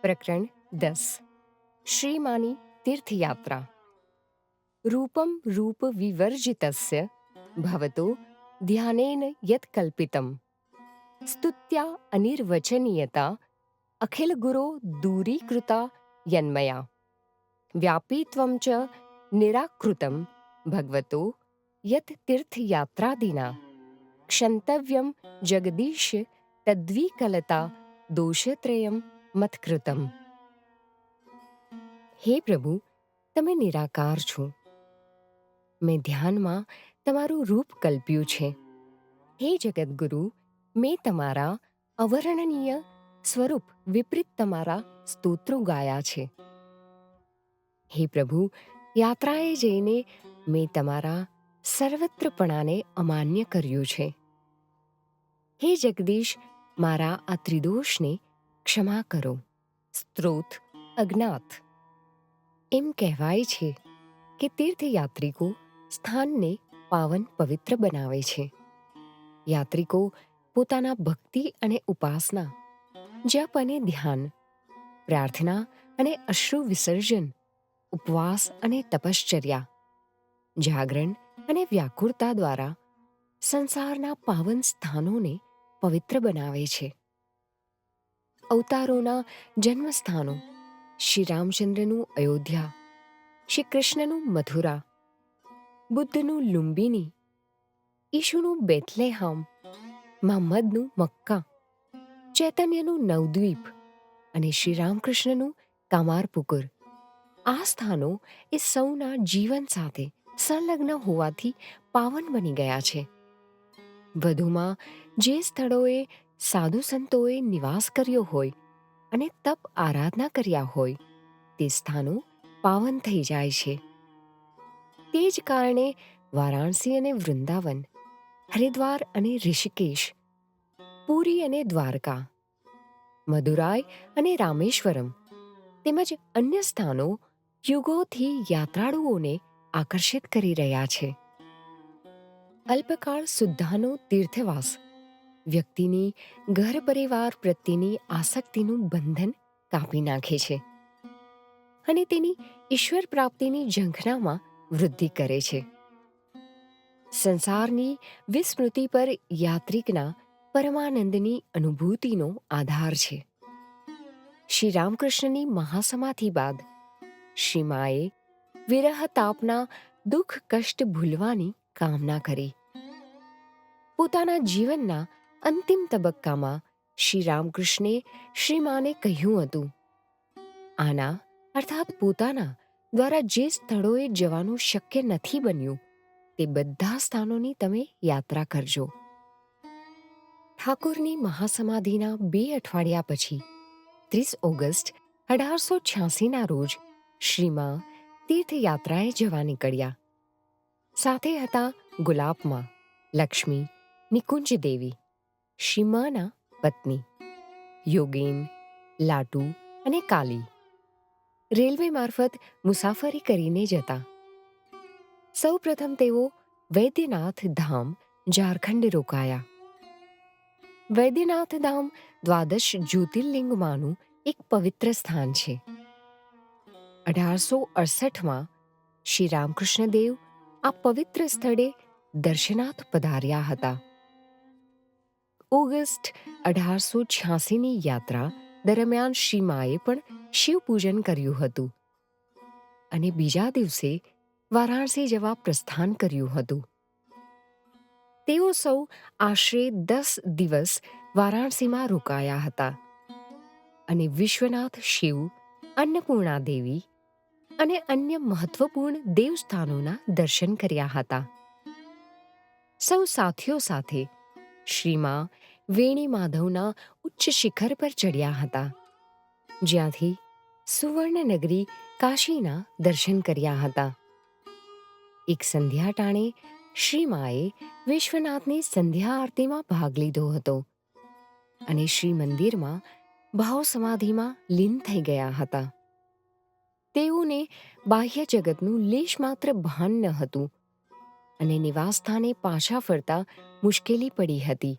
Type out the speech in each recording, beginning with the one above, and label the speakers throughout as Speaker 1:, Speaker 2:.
Speaker 1: પ્રકરણ 10 શ્રીમાની તીર્થયાત્રા. રૂપમ રૂપ વિવર્જિતસ્ય ભવતો ધ્યાનેન યત કલ્પિતમ સ્તુત્યા અનિર્વચનીયતા અખિલ ગુરો દૂરીકૃતા યન્મયા વ્યાપીત્વં ચ નિરાકૃતમ ભગવતો યત તીર્થયાત્રાદિના ક્ષંતવ્યમ જગદીશ તદ્વિકલતા દોષત્રયમ મત્કૃતમ. હે પ્રભુ, તમે નિરાકાર છો. મેં ધ્યાનમાં તમારું રૂપ કલ્પ્યું છે. હે જગદગુરુ, મેં તમારા અવર્ણનીય સ્વરૂપ વિપરીત તમારા સ્તોત્રો ગાયા છે. હે પ્રભુ, યાત્રાએ જઈને મેં તમારા સર્વત્રપણાને અમાન્ય કર્યું છે. હે જગદીશ, મારા આ ત્રિદોષને ક્ષમા કરો. સ્ત્રોત અજ્ઞાત. એમ કહેવાય છે કે તીર્થયાત્રિકો સ્થાનને પાવન પવિત્ર બનાવે છે. યાત્રિકો પોતાના ભક્તિ અને ઉપાસના, જપ અને ધ્યાન, પ્રાર્થના અને અશ્રુ વિસર્જન, ઉપવાસ અને તપશ્ચર્યા, જાગરણ અને વ્યાકુળતા દ્વારા સંસારના પાવન સ્થાનોને પવિત્ર બનાવે છે. અવતારોના જન્મસ્થાનો, શ્રી રામચંદ્રનું અયોધ્યા, શ્રી કૃષ્ણનું મથુરા, બુદ્ધનું લુંબિની, ઈશુનું બેથલેહામ, મહમ્મદનું મક્કા, ચૈતન્યનું નવદ્વીપ અને શ્રી રામકૃષ્ણનું કામારપુકુર, આ સ્થાનો એ સૌના જીવન સાથે સંલગ્ન હોવાથી પાવન બની ગયા છે. વધુમાં જે સ્થળોએ સાધુ સંતોએ નિવાસ કર્યો હોય અને તપ આરાધના કર્યા હોય તે સ્થાનો પાવન થઈ જાય છે. તે જ કારણે વારાણસી અને વૃંદાવન, હરિદ્વાર અને ઋષિકેશ, પુરી અને દ્વારકા, મદુરાઈ અને રામેશ્વરમ તેમજ અન્ય સ્થાનો યુગોથી યાત્રાળુઓને આકર્ષિત કરી રહ્યા છે. અલ્પકાળ સુદ્ધાનો તીર્થવાસ વ્યક્તિની ઘર પરિવાર પ્રત્યેની આસક્તિનું બંધન કાપી નાખે છે અને તેની ઈશ્વર પ્રાપ્તિની ઝંખનામાં વૃદ્ધિ કરે છે. સંસારની વિસ્મૃતિ પર યાત્રિકના પરમાનંદની અનુભૂતિનો આધાર છે. શ્રી રામકૃષ્ણની મહાસમાધિ બાદ શ્રી માએ વિરહ તાપના દુઃખ કષ્ટ ભૂલવાની કામના કરી. પોતાના જીવનના અંતિમ તબક્કામાં શ્રી રામકૃષ્ણે શ્રી માને કહ્યું હતું, આના અર્થાત પોતાના દ્વારા જે સ્થળોએ જવાનું શક્ય નથી બન્યું તે બધા સ્થાનોની તમે યાત્રા કરજો. ઠાકોરની મહાસમાધિના 2 અઠવાડિયા પછી 30 ઓગસ્ટ 1886ના રોજ શ્રીમા તીર્થયાત્રાએ જવા નીકળ્યા. સાથે હતા ગુલાબમાં, લક્ષ્મી, નિકુંજ દેવી, શ્રીમાના પત્ની, યોગેન, લાટુ અને કાલી. રેલવે મારફત મુસાફરી કરીને જતા. સૌ પ્રથમ તેઓ વૈદ્યનાથ ધામ, ઝારખંડ રોકાયા. વૈદ્યનાથ ધામ 12 જ્યોતિર્લિંગમાંનું એક પવિત્ર સ્થાન છે. 1868માં શ્રી રામકૃષ્ણ દેવ આ પવિત્ર સ્થળે દર્શનાર્થ પધાર્યા હતા. ઓગસ્ટ 1886ની યાત્રા દરમિયાન શ્રી માએ પણ શિવપૂજન કર્યું હતું અને બીજા દિવસે વારાણસી જવા પ્રસ્થાન કર્યું હતું. તેઓ સૌ આશરે 10 દિવસ વારાણસીમાં રોકાયા હતા અને વિશ્વનાથ શિવ, અન્નપૂર્ણા દેવી અને અન્ય મહત્વપૂર્ણ દેવસ્થાનોના દર્શન કર્યા હતા. સૌ સાથીઓ સાથે શ્રીમા વેણી માધવના ઉચ્ચ શિખર પર ચડ્યા હતા, જ્યાંથી સુવર્ણનગરી કાશીના દર્શન કર્યા હતા. એક સંધ્યા ટાણે શ્રીમાએ વિશ્વનાથની સંધ્યા આરતીમાં ભાગ લીધો હતો અને શ્રી મંદિરમાં ભાવ સમાધિમાં લીન થઈ ગયા હતા. તેઓને બાહ્ય જગતનું લેશ માત્ર ભાન ન હતું અને નિવાસસ્થાને પાછા ફરતા મુશ્કેલી પડી હતી.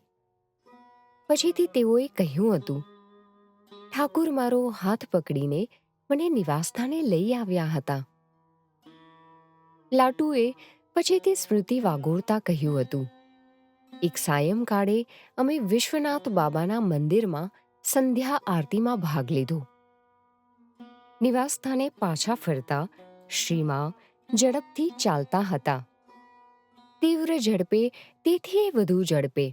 Speaker 1: પછીથી તેઓએ કહ્યું હતું, ઠાકુર મારો હાથ પકડીને મને નિવાસસ્થાને લઈ આવ્યા હતા. લાટુએ પછી તે સ્મૃતિ વાગોળતા કહ્યું હતું, એક સાયંકાળે અમે વિશ્વનાથ બાબાના મંદિરમાં સંધ્યા આરતીમાં ભાગ લીધો. નિવાસસ્થાને પાછા ફરતા શ્રીમા ઝડપથી ચાલતા હતા. તીવ્ર ઝડપે, તેથી વધુ ઝડપે.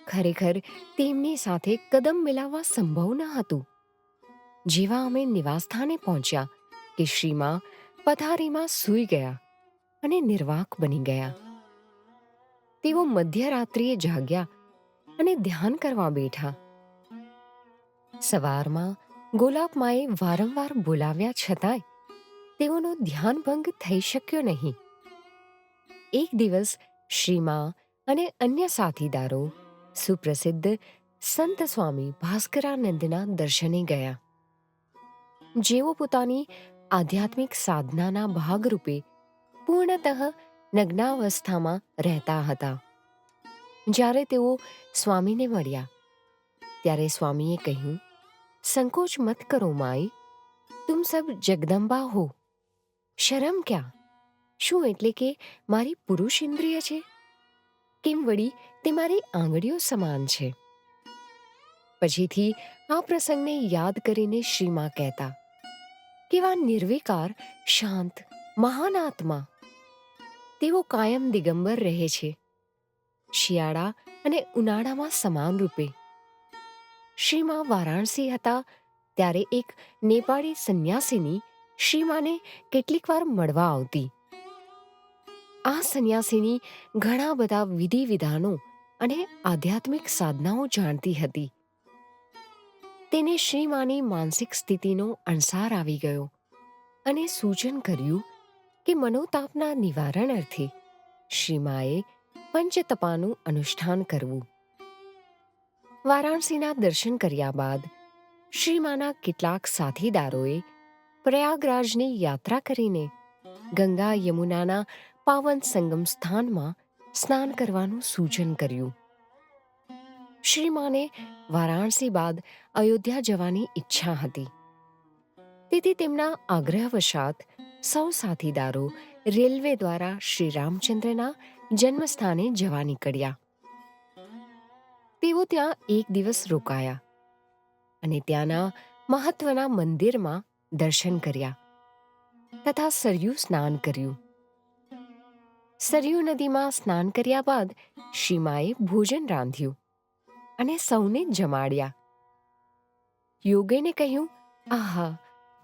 Speaker 1: ખરેખર તેમની સાથે કદમ મિલાવવા સંભવ ન હતું. જેવા અમે નિવાસસ્થાને પહોંચ્યા કે શ્રીમા પથારીમાં સૂઈ ગયા અને નિર્વાક બની ગયા. તેઓ મધ્યરાત્રિએ જાગ્યા અને ધ્યાન કરવા બેઠા. સવારમાં ગોલાબમાએ વારંવાર બોલાવ્યા છતાંય તેઓનો ધ્યાનભંગ થઈ શક્યો નહીં. એક દિવસ શ્રીમા અને અન્ય સાથીદારો સુપ્રસિદ્ધ સંત સ્વામી ભાસ્કરાનંદના દર્શને ગયા. જેઓ પોતાની આધ્યાત્મિક સાધનાના ભાગરૂપે પૂર્ણતઃ નગ્નાવસ્થામાં રહેતા હતા. જ્યારે તેઓ સ્વામીને મળ્યા ત્યારે સ્વામીએ કહ્યું, સંકોચ મત કરો માઈ, તુમ સબ જગદંબા હો. શરમ ક્યાં? શું એટલે કે મારી પુરુષ ઇન્દ્રિય છે? કેમ વળી તે મારી આંગળીઓ સમાન છે. પછીથી આ પ્રસંગને યાદ કરીને શ્રીમા કહેતા, કેવા નિર્વિકાર, શાંત, મહાન આત્મા. તેઓ કાયમ દિગંબર રહે છે, શિયાળા અને ઉનાળામાં સમાન રૂપે. શ્રીમા વારાણસી હતા ત્યારે એક નેપાળી સંન્યાસીની શ્રીમાને કેટલીક વાર મળવા આવતી. આ સંન્યાસીની ઘણા બધા વિધિ વિધાનો અને આધ્યાત્મિક સાધનાઓ જાણતી હતી. તેને શ્રીમાની માનસિક સ્થિતિનો અણસાર આવી ગયો અને સૂચન કર્યું કે મનોતાપના નિવારણ અર્થે શ્રીમાએ પંચતપાનું અનુષ્ઠાન કરવું. વારાણસીના દર્શન કર્યા બાદ શ્રીમાના કેટલાક સાથીદારોએ પ્રયાગરાજની યાત્રા કરીને ગંગા યમુનાના પાવન સંગમ સ્થાનમાં સ્નાન કરવાનું સૂચન કર્યું. શ્રીમાને વારાણસી બાદ અયોધ્યા જવાની ઈચ્છા હતી. તેથી તેમના આગ્રહવશાત સૌ સાથીદારો રેલવે દ્વારા શ્રી રામચંદ્રના જન્મસ્થાને જવા નીકળ્યા. તેઓ ત્યાં એક દિવસ રોકાયા અને ત્યાંના મહત્વના મંદિરમાં દર્શન કર્યા તથા સરયુ સ્નાન કર્યું. સરયુ નદીમાં સ્નાન કર્યા બાદ શ્રીમાએ ભોજન રાંધ્યું અને સૌને જમાડ્યા. યોગેને કહ્યું, આહા,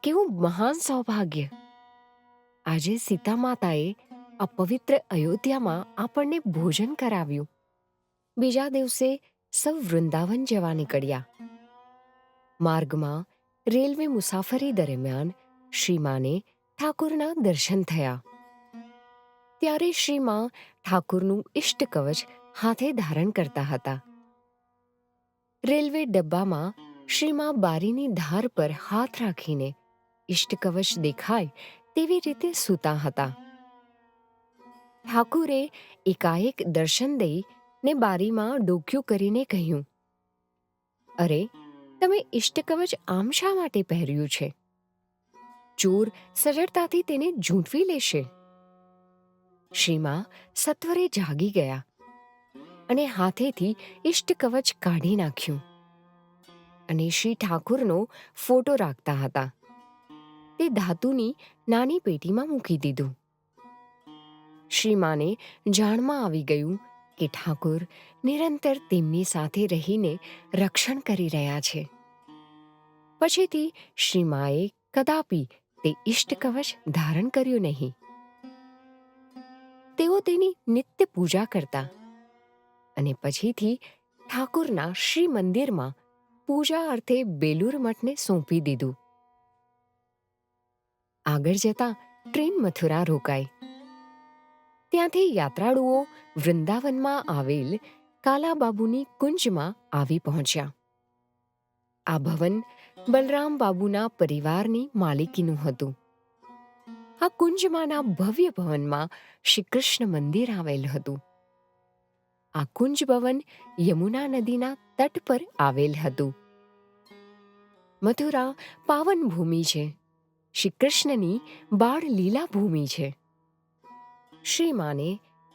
Speaker 1: કેવું મહાન સૌભાગ્ય! આજે સીતા માતાએ આ પવિત્ર અયોધ્યામાં આપણને ભોજન કરાવ્યું. બીજા દિવસે સૌ વૃંદાવન જવા નીકળ્યા. માર્ગમાં રેલવે મુસાફરી દરમિયાન શ્રીમાને ઠાકુરના દર્શન થયા. ત્યારે શ્રીમા ઠાકુરનું ઇષ્ટ કવચ હાથે ધારણ કરતા હતા. રેલવે ડબ્બામાં શ્રીમા બારીની ધાર પર હાથ રાખીને ઇષ્ટ કવચ દેખાય તેવી રીતે સૂતા હતા. ઠાકુરે એકાએક દર્શન દઈ ને બારીમાં ડોક્યું કરીને કહ્યું, અરે, તમે ઇષ્ટ કવચ આમ શા માટે પહેર્યું છે? ચોર સરળતાથી તેને ઝૂંટવી લેશે. શ્રીમા સત્વરે જાગી ગયા અને હાથેથી ઇષ્ટ કવચ કાઢી નાખ્યું અને શ્રી ઠાકુરનો ફોટો રાખતા હતા. તે ધાતુની નાની પેટીમાં મૂકી દીધું. શ્રીમાને જાણમાં આવી ગયું કે ઠાકુર નિરંતર તેમની સાથે રહીને રક્ષણ કરી રહ્યા છે. પછીથી શ્રીમાએ કદાપી તે ઇષ્ટ કવચ ધારણ કર્યું નહીં. તેઓ તેની નિત્ય પૂજા કરતા અને પછીથી ઠાકુરના શ્રી મંદિરમાં પૂજા અર્થે બેલુર મઠને સોંપી દીધું. આગળ જતા ટ્રેન મથુરા રોકાઈ. ત્યાંથી યાત્રાળુઓ વૃંદાવનમાં આવેલ કાલાબાબુની કુંજમાં આવી પહોંચ્યા. આ ભવન બલરામ બાબુના પરિવારની માલિકીનું હતું. આ કુંજમાંના ભવ્ય ભવનમાં શ્રી કૃષ્ણ મંદિર આવેલ હતું. આ કુંજ ભવન યમુના નદીના તટ પર આવેલ હતું. મથુરા પાવન ભૂમિ છે. શ્રી કૃષ્ણની બાળ લીલા ભૂમિ છે. શ્રી માને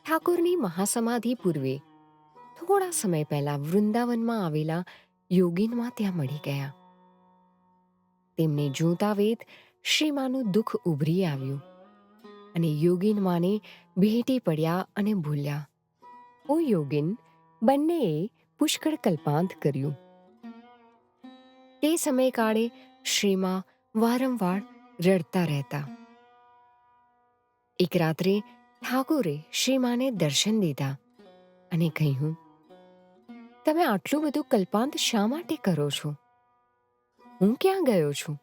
Speaker 1: ઠાકોરની મહાસમાધિ પૂર્વે થોડા સમય પહેલા વૃંદાવનમાં આવેલા યોગીનમાં ત્યાં મળી ગયા. તેમને જોતા વેત શ્રીમાનું દુઃખ ઉભરી આવ્યું અને યોગીન માને ભેટી પડ્યા અને ભૂલ્યા. ઓ યોગીન, બંનેએ પુષ્કળ કલ્પાંત કર્યું. તે સમયકાળે શ્રીમા વારંવાર રડતા રહેતા. એક રાત્રે ઠાકોરે શ્રીમાને દર્શન દીધા અને કહ્યું, તમે આટલું બધું કલ્પાંત શા માટે કરો છો? હું ક્યાં ગયો છું?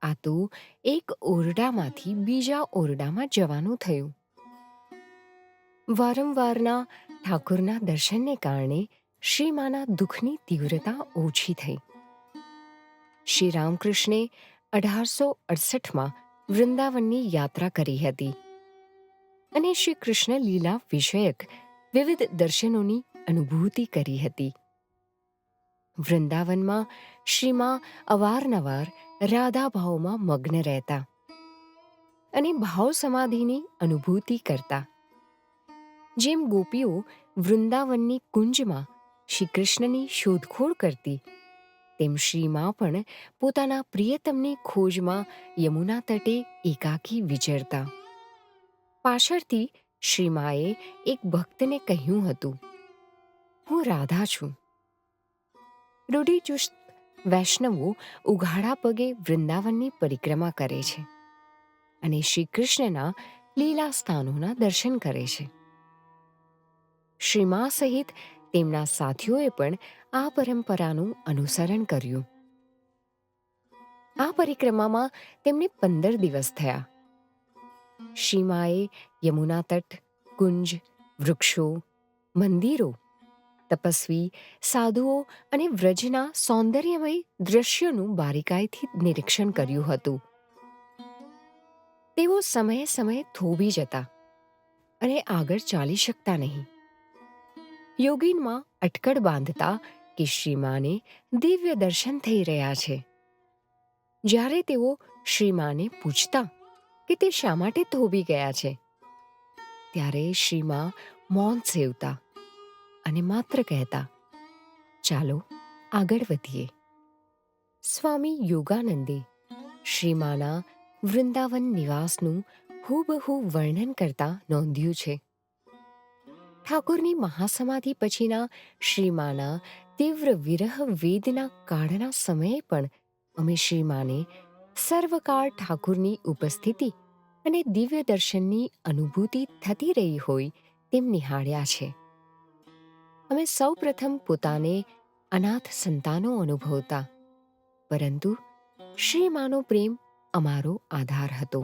Speaker 1: આ તો એક ઓરડામાંથી બીજા ઓરડામાં જવાનું થયું. વારંવારના ઠાકોરના દર્શનને કારણે શ્રીમાના દુઃખની તીવ્રતા ઓછી થઈ. શ્રી રામકૃષ્ણે 1868માં વૃંદાવનની યાત્રા કરી હતી અને શ્રી કૃષ્ણ લીલા વિષયક વિવિધ દર્શનોની અનુભૂતિ કરી હતી. વૃંદાવનમાં શ્રીમા અવારનવાર રાધા ભાવમાં મગ્ન રહેતા અને ભાવ સમાધિની અનુભૂતિ કરતા. જેમ ગોપીઓ વૃંદાવનની કુંજમાં શ્રી કૃષ્ણની શોધખોળ કરતી, તેમ શ્રીમા પણ પોતાના પ્રિયતમની ખોજમાં યમુના તટે એકાકી વિચરતા. પાછળથી શ્રીમાએ એક ભક્તને કહ્યું હતું, હું રાધા છું. રૂઢિચુસ્ત વૈષ્ણવો ઉઘાડા પગે વૃંદાવનની પરિક્રમા કરે છે અને શ્રી કૃષ્ણના લીલા સ્થાનોના દર્શન કરે છે. શ્રીમા સહિત તેમના સાથીઓએ પણ આ પરંપરાનું અનુસરણ કર્યું. આ પરિક્રમામાં તેમને 15 દિવસ થયા. શ્રીમાએ યમુના તટ, કુંજ, વૃક્ષો, મંદિરો, તપસ્વી સાધુઓ અને વ્રજના સૌંદર્યમય દ્રશ્યોનું બારીકાઈથી નિરીક્ષણ કર્યું હતું. તેઓ સમયે સમયે થોભી જતા અને આગળ ચાલી શકતા નહીં. યોગીનમાં અટકળ બાંધતા કે શ્રીમાને દિવ્ય દર્શન થઈ રહ્યા છે. જ્યારે તેઓ શ્રીમાને પૂછતા કે તે શા માટે થોભી ગયા છે, ત્યારે શ્રીમા મૌન સેવતા અને માત્ર કહેતા, ચાલો આગળ વધીએ. સ્વામી યોગાનંદે શ્રીમાના વૃંદાવન નિવાસનું હૂબહુ વર્ણન કરતા નોંધ્યું છે. ઠાકોરની મહાસમાધિ પછીના શ્રીમાના તીવ્ર વિરહ વેદના કાળના સમયે પણ અમે શ્રીમાને સર્વકાળ ઠાકોરની ઉપસ્થિતિ અને દિવ્ય દર્શનની અનુભૂતિ થતી રહી હોય તેમ નિહાળ્યા છે. અમે સૌ પ્રથમ પોતાને અનાથ સંતાનો અનુભવતા, પરંતુ શ્રીમાનો પ્રેમ અમારો આધાર હતો.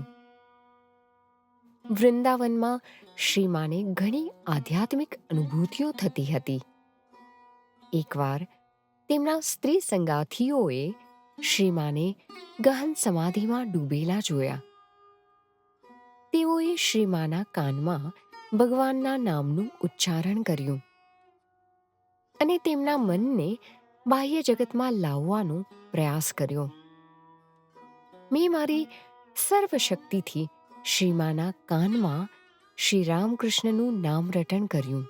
Speaker 1: વૃંદાવનમાં શ્રીમાને ઘણી આધ્યાત્મિક અનુભૂતિઓ થતી હતી. એકવાર તેમના સ્ત્રી સંગાથીઓએ શ્રીમાને ગહન સમાધિમાં ડૂબેલા જોયા. તેઓએ શ્રીમાના કાનમાં ભગવાનના નામનું ઉચ્ચારણ કર્યું અને તેમના મનને બાહ્ય જગતમાં લાવવાનો પ્રયાસ કર્યો. મેં મારી સર્વશક્તિથી શ્રીમાના કાનમાં શ્રી રામકૃષ્ણનું નામ રટણ કર્યું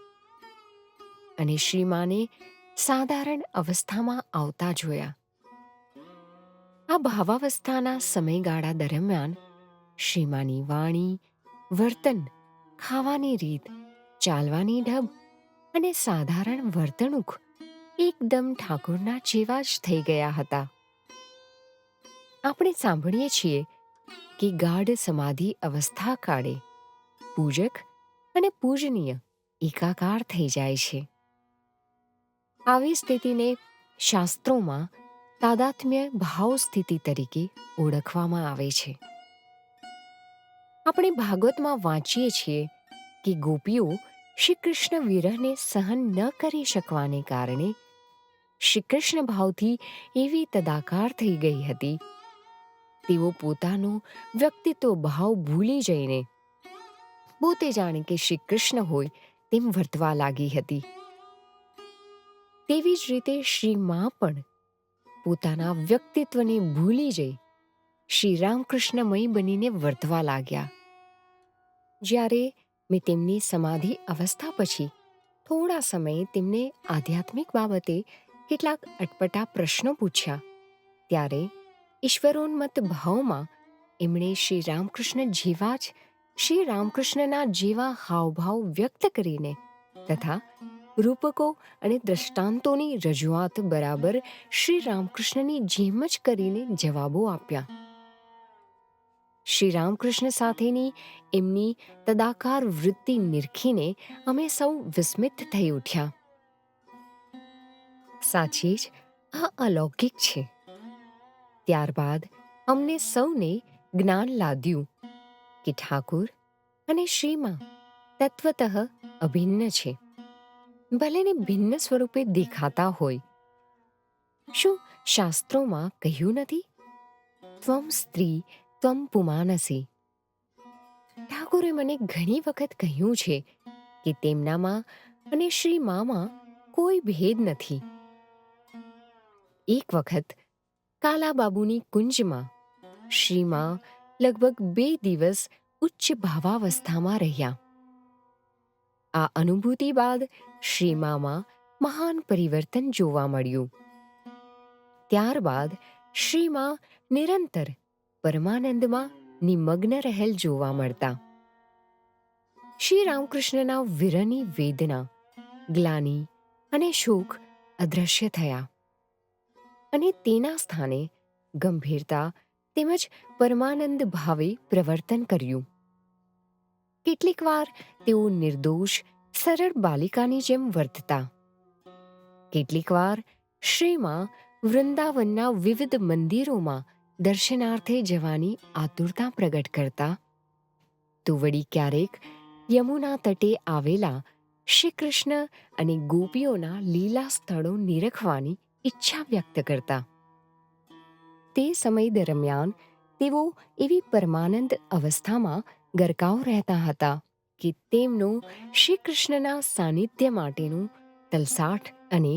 Speaker 1: અને શ્રીમાને સાધારણ અવસ્થામાં આવતા જોયા. આ ભાવાવસ્થાના સમયગાળા દરમિયાન શ્રીમાની વાણી, વર્તન, ખાવાની રીત, ચાલવાની ઢબ અને સાધારણ વર્તણૂક એકદમ ઠાકોરના જેવા જ થઈ ગયા હતા. આપણે સાંભળીએ છીએ કે ગાઢ સમાધિ અવસ્થા કાળે પૂજક અને પૂજનીય એકાકાર થઈ જાય છે. આવી સ્થિતિને શાસ્ત્રોમાં તાદાત્મ્ય ભાવ સ્થિતિ તરીકે ઓળખવામાં આવે છે. આપણે ભાગવતમાં વાંચીએ છીએ કે ગોપીઓ શ્રી કૃષ્ણ વિરહને સહન ન કરી શકવાને કારણે શ્રી કૃષ્ણ ભાવથી એવી તદાકાર થઈ ગઈ હતી, તેઓ પોતાનો વ્યક્તિત્વ ભાવ ભૂલી જઈને પોતે જાણે કે શ્રી કૃષ્ણ હોય તેમ વર્તવા લાગી હતી. તેવી જ રીતે શ્રી મા પણ પોતાના વ્યક્તિત્વને ભૂલી જઈ શ્રી રામકૃષ્ણમય બનીને વર્તવા લાગ્યા. જ્યારે મેં તેમની સમાધિ અવસ્થા પછી થોડા સમયે તેમને આધ્યાત્મિક બાબતે કેટલાક અટપટા પ્રશ્નો પૂછ્યા, ત્યારે ઈશ્વરોન્મત્ત ભાવમાં એમણે શ્રી રામકૃષ્ણ જેવા જ શ્રી રામકૃષ્ણના જેવા હાવભાવ વ્યક્ત કરીને તથા રૂપકો અને દ્રષ્ટાંતોની રજૂઆત બરાબર શ્રી રામકૃષ્ણની જેમ જ કરીને જવાબો આપ્યા. શ્રી રામકૃષ્ણ સાથેની એમની તદાકાર વૃત્તિ નિરખીને અમે સૌ વિસ્મિત થઈ ઉઠ્યા. સાચી જ આ અલૌકિક છે. ત્યારબાદ અમને સૌને જ્ઞાન લાદ્યું કે ઠાકુર અને શ્રીમાં તત્વતઃ અભિન્ન છે, ભલેને ભિન્ન સ્વરૂપે દેખાતા હોય. શું શાસ્ત્રોમાં કહ્યું નથી, ત્વમ સ્ત્રી ત્વમ પુમાનસી? ઠાકુરે મને ઘણી વખત કહ્યું છે કે તેમનામાં અને શ્રી મામાં કોઈ ભેદ નથી. એક વખત કાલાબાબુની કુંજમાં શ્રીમાં લગભગ 2 દિવસ ઉચ્ચ ભાવાવસ્થામાં રહ્યા. આ અનુભૂતિ બાદ શ્રીમામાં મહાન પરિવર્તન જોવા મળ્યું. ત્યારબાદ શ્રીમાં નિરંતર પરમાનંદમાં નિમગ્ન રહેલ જોવા મળતા. શ્રી રામકૃષ્ણના વિરહની વેદના, ગ્લાનિ અને શોક અદ્રશ્ય થયા અને તેના સ્થાને ગંભીરતા તેમજ પરમાનંદ ભાવે પ્રવર્તન કર્યું. કેટલીક વાર તેઓ નિર્દોષ સરળ બાલિકાની જેમ વર્તતા. કેટલીક વાર શ્રીમાં વૃંદાવનના વિવિધ મંદિરોમાં દર્શનાર્થે જવાની આતુરતા પ્રગટ કરતા, તો વળી ક્યારેક યમુના તટે આવેલા શ્રી કૃષ્ણ અને ગોપીઓના લીલા સ્થળો નિરખવાની ઈચ્છા વ્યક્ત કરતા. તે સમય દરમિયાન તેઓ એવી પરમાનંદ અવસ્થામાં ગરકાવ રહેતા હતા કે તેમનો શ્રી કૃષ્ણના સાનિધ્ય માટેનું તલસાટ અને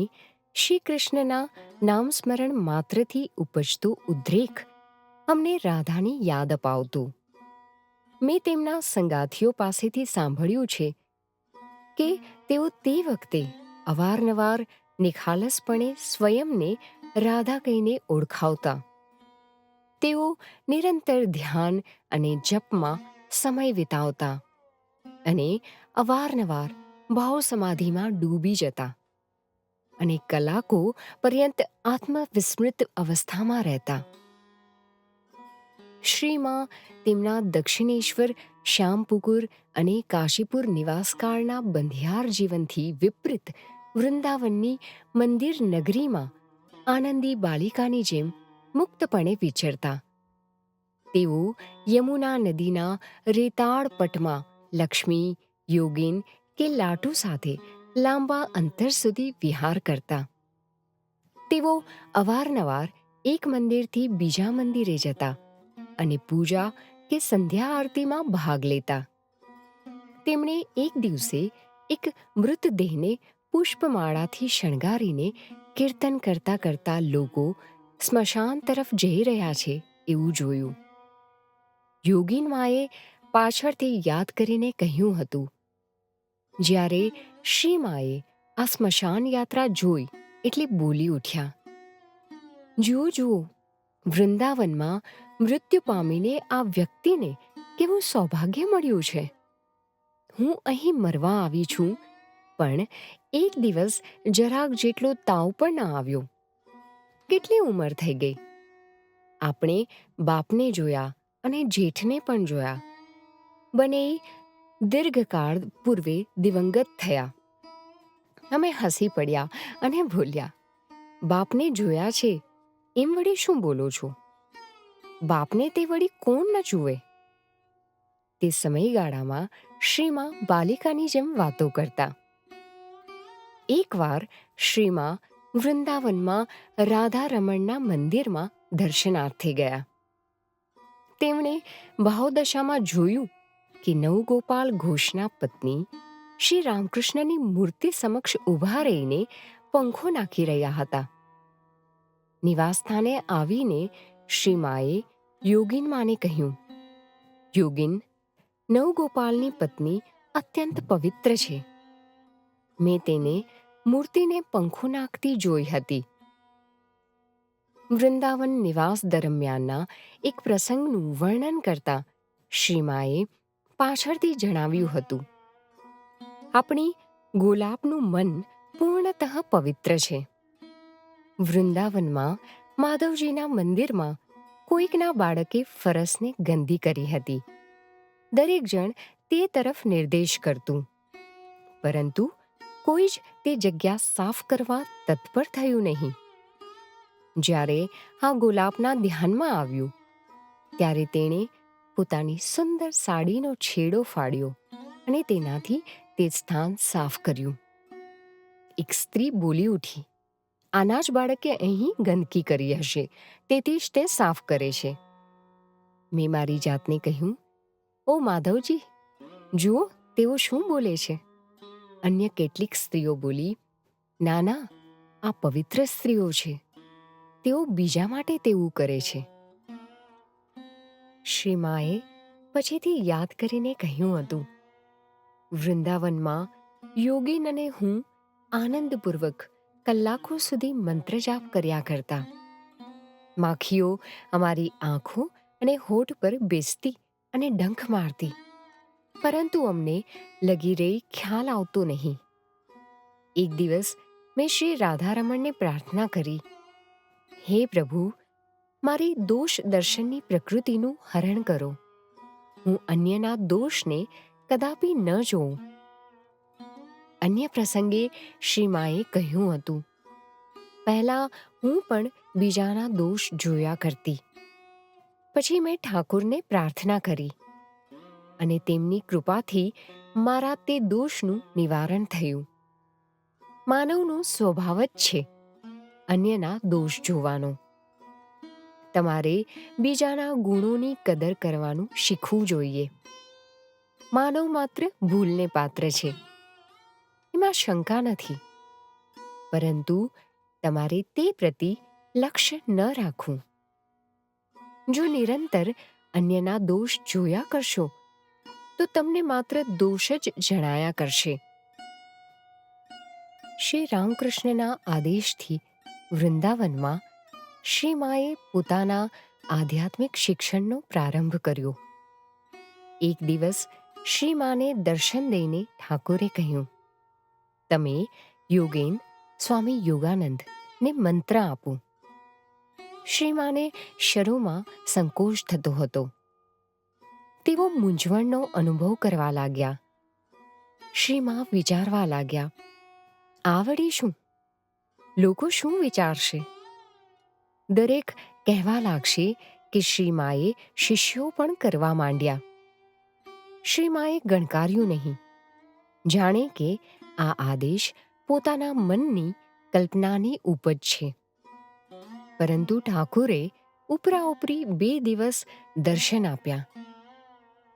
Speaker 1: શ્રી કૃષ્ણના નામસ્મરણ માત્રથી ઉપજતો ઉદ્રેક અમને રાધાની યાદ અપાવતું. મેં તેમના સંગાથીઓ પાસેથી સાંભળ્યું છે કે તેઓ તે વખતે અવારનવાર નિખાલસપણે સ્વયંને રાધા કહીને ઓળખાવતા. તેઓ નિરંતર ધ્યાન અને જપમાં સમય વિતાવતા અને અવારનવાર ભાવ સમાધિમાં ડૂબી જતા અને કલાકો પર્યંત આત્મવિસ્મૃત અવસ્થામાં રહેતા. શ્રીમાં તેમના દક્ષિણેશ્વર, શ્યામપુકુર અને કાશીપુર નિવાસકાળના બંધિયાર જીવનથી વિપરીત વૃંદાવનની મંદિર નગરીમાં આનંદી બાલિકાની જેમ મુક્તપણે વિચરતા. તેઓ યમુના નદીના રેતાળ પટમાં લક્ષ્મી, યોગીન કે લાટુ સાથે લાંબા અંતર સુધી વિહાર કરતા. તેઓ અવારનવાર એક મંદિરથી બીજા મંદિરે જતા અને પૂજા કે સંધ્યા આરતીમાં ભાગ લેતા. તેમણે એક દિવસે એક મૃતદેહને પુષ્પમાળાથી શણગારીને કીર્તન કરતા કરતા લોકો સ્મશાન તરફ જઈ રહ્યા છે એવું જોયું. યોગીનમાએ પાછળથી યાદ કરીને કહ્યું હતું. જ્યારે શ્રીમાએ આ સ્મશાન યાત્રા જોઈ એટલે બોલી ઉઠ્યા, જુઓ જુઓ, વૃંદાવનમાં મૃત્યુ પામીને આ વ્યક્તિને કેવું સૌભાગ્ય મળ્યું છે. હું અહીં મરવા આવી છું, પણ એક દિવસ જરાક જેટલો તાવ પણ ન આવ્યો. કેટલી ઉંમર થઈ ગઈ. આપણે બાપને જોયા અને જેઠને પણ જોયા. બંનેય દીર્ઘકાળ પૂર્વે દિવંગત થયા. અમે હસી પડ્યા અને બોલ્યા, બાપને જોયા છે એમ વળી શું બોલો છો? બાપને તે વળી કોણ ન જુએ? તે સમયગાળામાં શ્રીમાં બાલિકાની જેમ વાતો કરતા. એકવાર શ્રીમાં વૃંદાવનમાં રાધારમણના મંદિરમાં દર્શનાર્થે ગયા. તેમણે ભાવદશામાં જોયું કે નવગોપાલ ઘોષના પત્ની શ્રી રામકૃષ્ણની મૂર્તિ સમક્ષ ઊભા રહીને પંખો નાખી રહ્યા હતા. નિવાસસ્થાને આવીને શ્રી માએ યોગીન માને કહ્યું, યોગીન, નવગોપાલની પત્ની અત્યંત પવિત્ર છે. મેં તેને મૂર્તિને પંખો નાખતી જોઈ હતી. વૃંદાવન નિવાસ દરમિયાનના એક પ્રસંગનું વર્ણન કરતા શ્રી માએ પાછળથી જણાવ્યું હતું, આપણી ગોલાબનું મન પૂર્ણતઃ પવિત્ર છે. વૃંદાવનમાં માધવજીના મંદિરમાં કોઈકના બાળકે ફરસને ગંદી કરી હતી. દરેક જણ તે તરફ નિર્દેશ કરતું, પરંતુ કોઈ જ તે જગ્યા સાફ કરવા તત્પર થયું નહીં. જ્યારે આ ગોલાબના ધ્યાનમાં આવ્યું, ત્યારે તેણે પોતાની સુંદર સાડીનો છેડો ફાડ્યો અને તેનાથી તે સ્થાન સાફ કર્યું. એક સ્ત્રી બોલી ઉઠી, આના જ બાળકે અહીં ગંદકી કરી હશે, તેથી જ તે સાફ કરે છે. મેં મારી જાતને કહ્યું, ઓ માધવજી, જુઓ તેઓ શું બોલે છે. અન્ય કેટલીક સ્ત્રીઓ બોલી, ના ના, આ પવિત્ર સ્ત્રીઓ છે, તેઓ બીજા માટે તેવું કરે છે. શ્રી માએ પછીથી યાદ કરીને કહ્યું હતું, વૃંદાવનમાં યોગીન અને હું આનંદપૂર્વક કલાકો સુધી મંત્ર જાપ કર્યા કરતા. માખીઓ અમારી આંખો અને હોઠ પર બેસતી અને ડંખ મારતી, પરંતુ અમને લગી રહી ખ્યાલ આવતો નહીં. એક દિવસ મેં શ્રી રાધારમણને પ્રાર્થના કરી, હે પ્રભુ, મારી દોષ દર્શનની પ્રકૃતિનું હરણ કરો. હું અન્યના દોષને કદાપી ન જોઉં. અન્ય પ્રસંગે શ્રી માએ કહ્યું હતું, પહેલાં હું પણ બીજાના દોષ જોયા કરતી. પછી મેં ઠાકુરને પ્રાર્થના કરી અને તેમની કૃપાથી મારા તે દોષનું નિવારણ થયું. માનવનો સ્વભાવ જ છે અન્યના દોષ જોવાનો. તમારે બીજાના ગુણોની કદર કરવાનું શીખવું જોઈએ. માનવ માત્ર ભૂલને પાત્ર છે, એમાં શંકા નથી, પરંતુ તમારે તે પ્રતિ લક્ષ્ય ન રાખવું. જો નિરંતર અન્યના દોષ જોયા કરશો તો તમને માત્ર દોષ જ જણાયા કરશે. શ્રી રામકૃષ્ણના આદેશથી વૃંદાવનમાં શ્રી માએ પોતાના આધ્યાત્મિક શિક્ષણનો પ્રારંભ કર્યો. એક દિવસ શ્રી માને દર્શન દઈને ઠાકોરે કહ્યું, તમે યોગેન સ્વામી યોગાનંદ ને મંત્ર આપો. શ્રી માને શરૂમાં સંકોચ થતો હતો. તેઓ મૂંઝવણનો અનુભવ કરવા લાગ્યા. શ્રી મા વિચારવા લાગ્યા, આ વળી શું? લોકો શું વિચારશે? દરેક કહેવા લાગશે કે શ્રી માએ શિષ્યો પણ કરવા માંડ્યા. શ્રી માએ ગણકાર્યું નહીં, જાણે કે આ આદેશ પોતાના મનની કલ્પનાની ઉપજ છે. પરંતુ ઠાકુરે ઉપરાઉપરી 2 દિવસ દર્શન આપ્યા.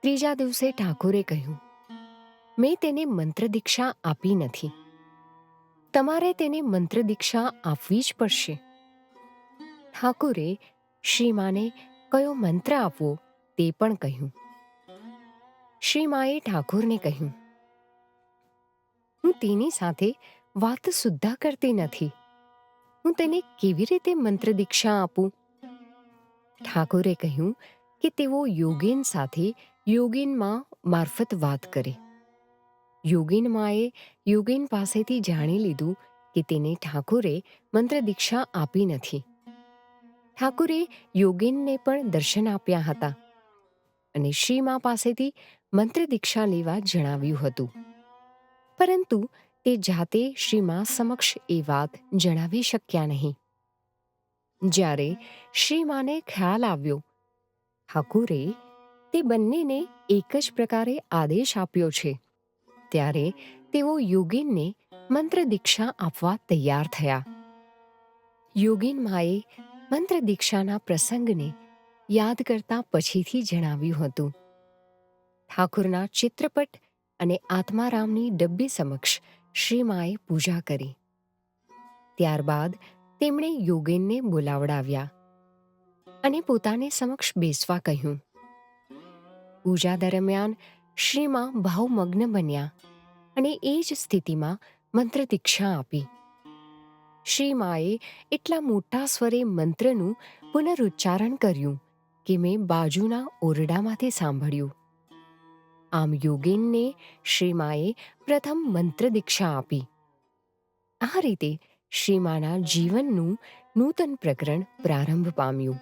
Speaker 1: ત્રીજા દિવસે ઠાકુરે કહ્યું, મેં તેને મંત્ર દીક્ષા આપી નથી. તમારે તેને મંત્ર દીક્ષા આપવી જ પડશે. ઠાકુરે શ્રી માને કયો મંત્ર આપવો તે પણ કહ્યું. શ્રી માએ ઠાકુરને કહ્યું, હું તેની સાથે વાત સુદ્ધા કરતી નથી. હું તેને કેવી રીતે મંત્ર દીક્ષા આપું? ઠાકુરે કહ્યું કે તેઓ યોગીન સાથે યોગીન માં મારફત વાત કરે. યોગીન માએ યોગીન પાસેથી જાણી લીધું કે તેને ઠાકુરે મંત્ર દીક્ષા આપી નથી. ઠાકુરે યોગીનને પણ દર્શન આપ્યા હતા અને શ્રી મા પાસેથી મંત્ર દીક્ષા લેવા જણાવ્યું હતું. પરંતુ તે જાતે શ્રી મા સમક્ષ એ વાત જણાવી શક્યા નહીં. જ્યારે શ્રી માને ખ્યાલ આવ્યો, ઠાકુરે તે બંનેને એક જ પ્રકારે આદેશ આપ્યો છે, ત્યારે તેઓ યોગીનને મંત્ર દીક્ષા આપવા તૈયાર થયા. યોગીન માએ મંત્ર દીક્ષાના પ્રસંગને યાદ કરતા પછીથી જણાવ્યું હતું, ઠાકુરના ચિત્રપટ અને આત્મારામની ડબ્બી સમક્ષ શ્રી માએ પૂજા કરી. ત્યારબાદ તેમણે યોગેનને બોલાવડાવ્યા અને પોતાને સમક્ષ બેસવા કહ્યું. પૂજા દરમિયાન શ્રીમાં ભાવમગ્ન બન્યા અને એ જ સ્થિતિમાં મંત્ર દીક્ષા આપી. શ્રીમાએ એટલા મોટા સ્વરે મંત્રનું પુનરુચ્ચારણ કર્યું કે મેં બાજુના ઓરડામાંથી સાંભળ્યું. આમ યોગેનને શ્રીમાએ પ્રથમ મંત્ર દીક્ષા આપી. આ રીતે શ્રીમાના જીવનનું નૂતન પ્રકરણ પ્રારંભ પામ્યું.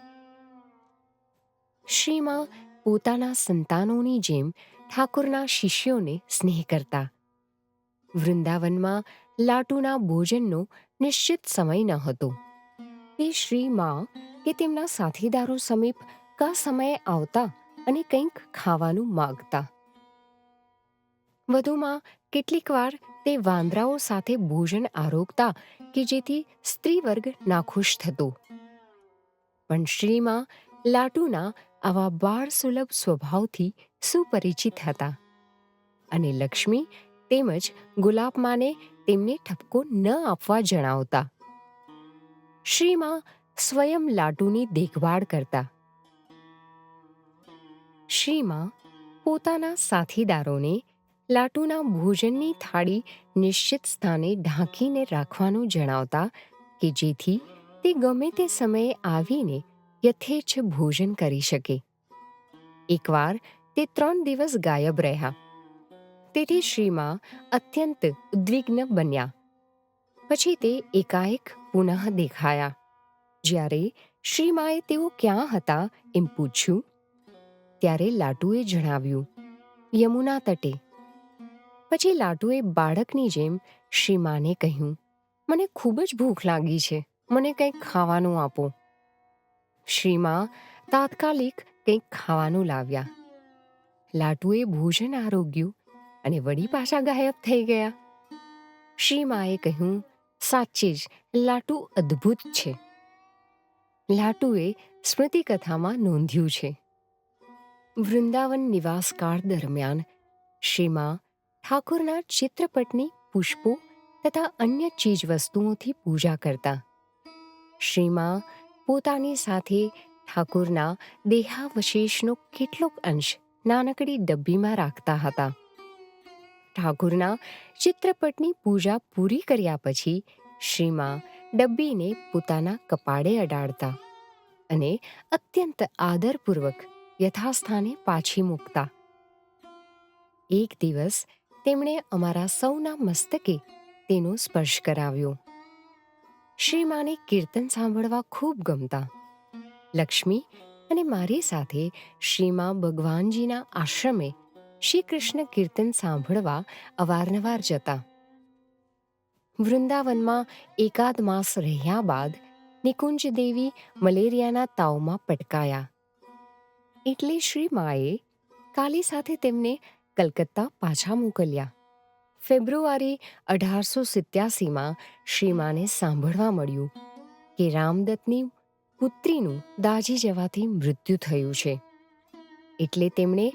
Speaker 1: શ્રીમા પોતાના સંતાનોની જેમ ઠાકોરના શિષ્યોને સ્નેહ કરતા. વૃંદાવનમાં લાટુના ભોજનનો નિશ્ચિત સમય ન હતો. તે શ્રીમા કે તેમના સાથીદારો સમીપ કા સમયે આવતા અને કંઈક ખાવાનું માગતા. વધુમાં કેટલીક વાર તે વાંદરાઓ સાથે ભોજન આરોગતા કે જેથી સ્ત્રી વર્ગ નાખુશ થતો. પણ શ્રીમા લાટુના આવા બાળ સુલભ સ્વભાવથી સુપરિચિત હતા અને લક્ષ્મી તેમજ ગુલાબમાને તેમને ઠપકો ન આપવા જણાવતા. શ્રીમા સ્વયં લાટુની દેખભાળ કરતા. શ્રીમા પોતાના સાથીદારોને લાટુના ભોજનની થાળી નિશ્ચિત સ્થાને ઢાંકીને રાખવાનું જણાવતા કે જેથી તે ગમે તે સમયે આવીને યથેચ્છ ભોજન કરી શકે. એકવાર તે 3 દિવસ ગાયબ રહ્યા. તેથી શ્રીમા અત્યંત ઉદ્વિગ્ન બન્યા. પછી તે એકાએક પુનઃ દેખાયા. જ્યારે શ્રીમાએ તેઓ ક્યાં હતા એમ પૂછ્યું ત્યારે લાટુએ જણાવ્યું, યમુના તટે. પછી લાટુએ બાળકની જેમ શ્રીમાને કહ્યું, મને ખૂબ જ ભૂખ લાગી છે, મને કંઈક ખાવાનું આપો. શ્રીમા તાત્કાલિક કંઈક ખાવાનું લાવ્યા. લાટુએ ભોજન આરોગ્યું અને વળી પાછા ગાયબ થઈ ગયા. શ્રીમાએ કહ્યું, સાચે જ લાટુ અદ્ભુત છે. લાટુએ સ્મૃતિકથામાં નોંધ્યું છે. વૃંદાવન નિવાસકાળ દરમિયાન શ્રીમા ઠાકોરના ચિત્રપટની પુષ્પો તથા અન્ય ચીજવસ્તુઓથી પૂજા કરતા. શ્રીમા પોતાની સાથે ઠાકોરના દેહાવશેષનો કેટલોક અંશ નાનકડી ડબ્બીમાં રાખતા હતા. ઠાકોરના ચિત્રપટની પૂજા પૂરી કર્યા પછી શ્રીમા ડબ્બીને પોતાના કપાળે અડાડતા અને અત્યંત આદરપૂર્વક યથાસ્થાને પાછી મૂકતા. એક દિવસ તેમણે અમારા સૌના મસ્તકે તેનો સ્પર્શ કરાવ્યો. શ્રીમાને કીર્તન સાંભળવા ખૂબ ગમતા. લક્ષ્મી અને મારી સાથે શ્રીમા ભગવાનજીના આશ્રમે શ્રી કૃષ્ણ કીર્તન સાંભળવા અવારનવાર જતા. વૃંદાવનમાં એકાદ માસ રહ્યા બાદ નિકુંજ દેવી મલેરિયાના તાવમાં પટકાયા. એટલે શ્રીમાએ કાલી સાથે તેમને કલકત્તા પાછા મોકલ્યા. ફેબ્રુઆરી 1887માં શ્રીમાને સાંભળવા મળ્યું કે રામદત્તની પુત્રીનું દાઝી જવાથી મૃત્યુ થયું છે. એટલે તેમણે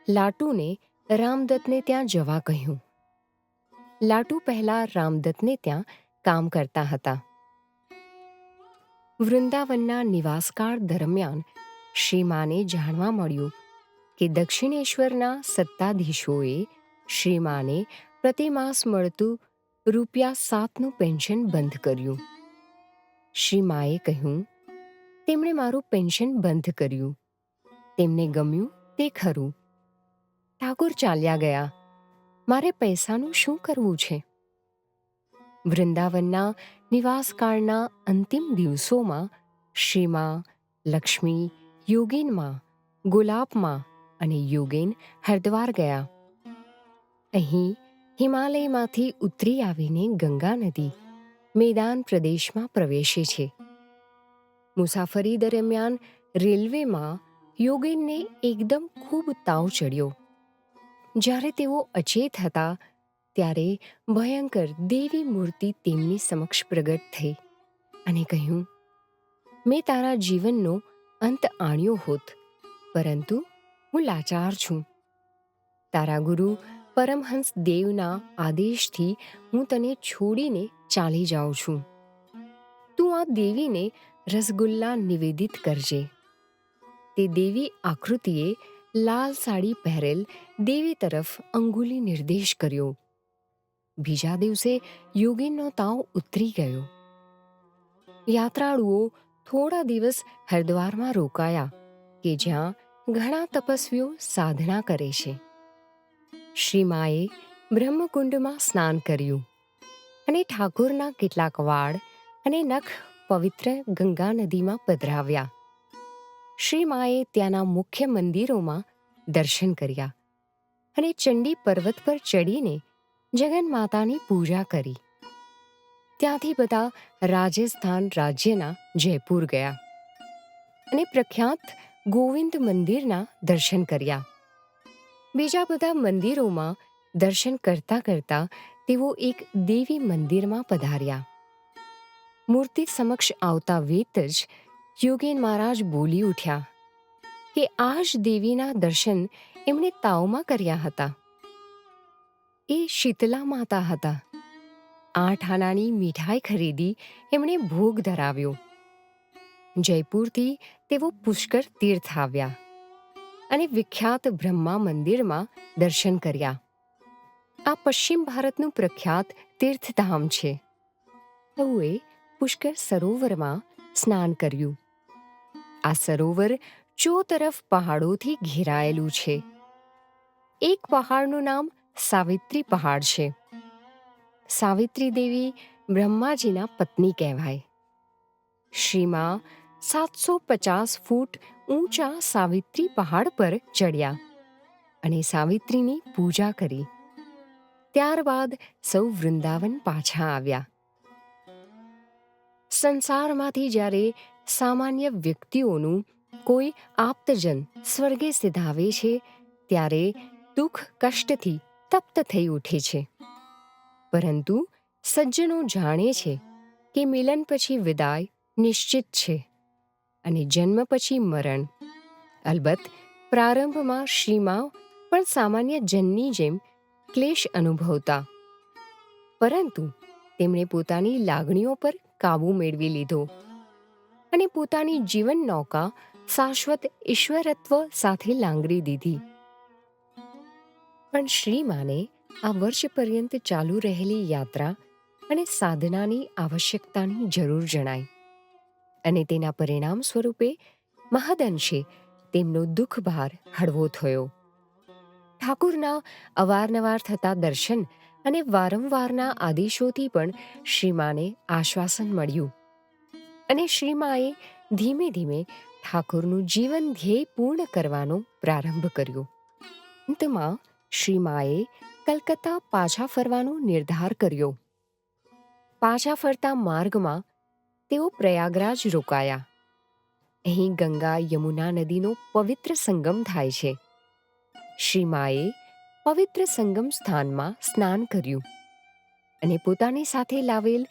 Speaker 1: લાટુને રામદત્તને ત્યાં જવા કહ્યું. લાટુ પહેલા રામદત્તને ત્યાં કામ કરતા હતા. વૃંદાવનના નિવાસકાળ દરમિયાન શ્રીમાને જાણવા મળ્યું કે દક્ષિણેશ્વરના સત્તાધીશોએ શ્રીમાને પ્રતિમાસ મળતું ₹7નું પેન્શન બંધ કર્યું. શ્રીમાએ કહ્યું, તેમણે મારું પેન્શન બંધ કર્યું. તેમને ગમ્યું તે ખરું. ઠાકોર ચાલ્યા ગયા. મારે પૈસાનું શું કરવું છે? વૃંદાવનના નિવાસકાળના અંતિમ દિવસોમાં શ્રીમા, લક્ષ્મી, યોગેનમાં, ગુલાબમાં અને યોગેન હરિદ્વાર ગયા. અહીં હિમાલયમાંથી ઉતરી આવીને ગંગા નદી મેદાન પ્રદેશમાં પ્રવેશે છે. મુસાફરી દરમિયાન રેલવેમાં યોગેનને એકદમ ખૂબ તાવ ચડ્યો. જ્યારે તેઓ અચેત હતા ત્યારે ભયંકર દેવી મૂર્તિ તેમની સમક્ષ પ્રગટ થઈ અને કહ્યું, મેં તારા જીવનનો અંત આણ્યો હોત, પરંતુ હું લાચાર છું. તારા ગુરુ પરમહંસ દેવના આદેશથી હું તને છોડીને ચાલી જાઉં છું. તું આ દેવીને રસગુલ્લા નિવેદિત કરજે. તે દેવી આકૃતિએ લાલ સાડી પહેરેલ દેવી તરફ અંગુલી નિર્દેશ કર્યો. બીજા દિવસે યોગીનનો તાવ ઉતરી ગયો. યાત્રાળુઓ થોડા દિવસ હરિદ્વારમાં રોકાયા કે જ્યાં ઘણા તપસ્વીઓ સાધના કરે છે. શ્રી માએ બ્રહ્મકુંડમાં સ્નાન કર્યું અને ઠાકોરના કેટલાક વાળ અને નખ પવિત્ર ગંગા નદીમાં પધરાવ્યા. શ્રી માએ ત્યાંના મુખ્ય મંદિરોમાં દર્શન કર્યા અને ચંડી પર્વત પર ચડીને જગન્માતાની પૂજા કરી. ત્યાંથી બધા રાજસ્થાન રાજ્યના જયપુર ગયા અને પ્રખ્યાત ગોવિંદ મંદિરના દર્શન કર્યા. બીજા બધા મંદિરોમાં દર્શન કરતા કરતા તેઓ એક દેવી મંદિરમાં પધાર્યા. મૂર્તિ સમક્ષ આવતા વેત જ યોગેન મહારાજ બોલી ઉઠ્યા કે આ જ દેવીના દર્શન એમણે તાવમાં કર્યા હતા. એ શીતલા માતા હતા. 8 આનાની મીઠાઈ ખરીદી એમણે ભોગ ધરાવ્યો. જયપુરથી તેઓ પુષ્કર તીર્થ આવ્યા અને વિખ્યાત બ્રહ્મા મંદિરમાં દર્શન કર્યા. આ પશ્ચિમ ભારતનું પ્રખ્યાત તીર્થધામ છે. તેઓએ પુષ્કર સરોવરમાં સ્નાન કર્યું. આ સરોવર ચોતરફ પહાડોથી ઘેરાયેલું છે. એક પહાડનું નામ સાવિત્રી પહાડ છે. સાવિત્રી દેવી બ્રહ્માજીના પત્ની કહેવાય. શ્રીમા 750 ફૂટ ઊંચા સાવિત્રી પહાડ પર ચડ્યા અને સાવિત્રીની પૂજા કરી. ત્યારબાદ સૌ વૃંદાવન પાછા આવ્યા. સંસારમાંથી જ્યારે સામાન્ય વ્યક્તિઓનું કોઈ આપ્તજન સ્વર્ગે સિધાવે છે ત્યારે દુઃખ કષ્ટથી તપ્ત થઈ ઉઠે છે. પરંતુ સજ્જનો જાણે છે કે મિલન પછી વિદાય નિશ્ચિત છે અને જન્મ પછી મરણ. અલબત્ત પ્રારંભમાં શ્રીમા પણ સામાન્ય જનની જેમ ક્લેશ અનુભવતા, પરંતુ તેમણે પોતાની લાગણીઓ પર કાબૂ મેળવી લીધો અને પોતાની જીવન નૌકા શાશ્વત ઈશ્વરત્વ સાથે લાંગરી દીધી. પણ શ્રીમાને આ વર્ષ પર્યંત ચાલુ રહેલી યાત્રા અને સાધનાની આવશ્યકતાની જરૂર જણાઈ અને તેના પરિણામ સ્વરૂપે મહદઅંશે તેમનો દુઃખભાર હળવો થયો. ઠાકુરના અવારનવાર થતા દર્શન અને વારંવારના આદેશોથી પણ શ્રીમાને આશ્વાસન મળ્યું અને શ્રીમાએ ધીમે ધીમે ઠાકુરનું જીવન ધ્યેય પૂર્ણ કરવાનો પ્રારંભ કર્યો. અંતમાં શ્રીમાએ કલકત્તા પાછા ફરવાનો નિર્ધાર કર્યો. પાછા ફરતા માર્ગમાં તેઓ પ્રયાગરાજ રોકાયા. અહીં ગંગા યમુના નદીનો પવિત્ર સંગમ થાય છે. શ્રીમાએ પવિત્ર સંગમ સ્થાનમાં સ્નાન કર્યું અને પોતાની સાથે લાવેલ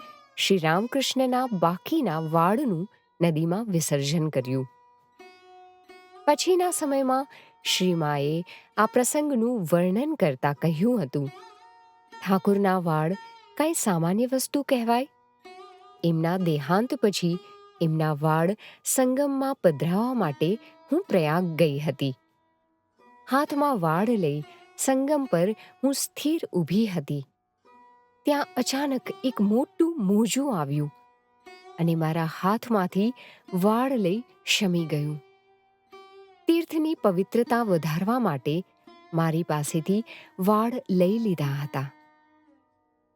Speaker 1: શ્રી રામકૃષ્ણના બાકીના વાળનું નદીમાં વિસર્જન કર્યું. પછીના સમયમાં શ્રીમાએ આ પ્રસંગનું વર્ણન કરતા કહ્યું હતું, ઠાકુરના વાળ કઈ સામાન્ય વસ્તુ કહેવાય? એમના દેહાંત પછી એમના વાળ સંગમમાં પધરાવવા માટે હું પ્રયાગ ગઈ હતી. હાથમાં વાળ લઈ સંગમ પર હું સ્થિર ઊભી હતી. ત્યાં અચાનક એક મોટું મોજું આવ્યું અને મારા હાથમાંથી વાળ લઈ શમી ગયું. તીર્થની પવિત્રતા વધારવા માટે મારી પાસેથી વાળ લઈ લીધા હતા.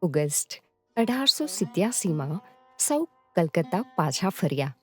Speaker 1: ઓગસ્ટ 1887માં સૌ કલકત્તા પાછા ફર્યા.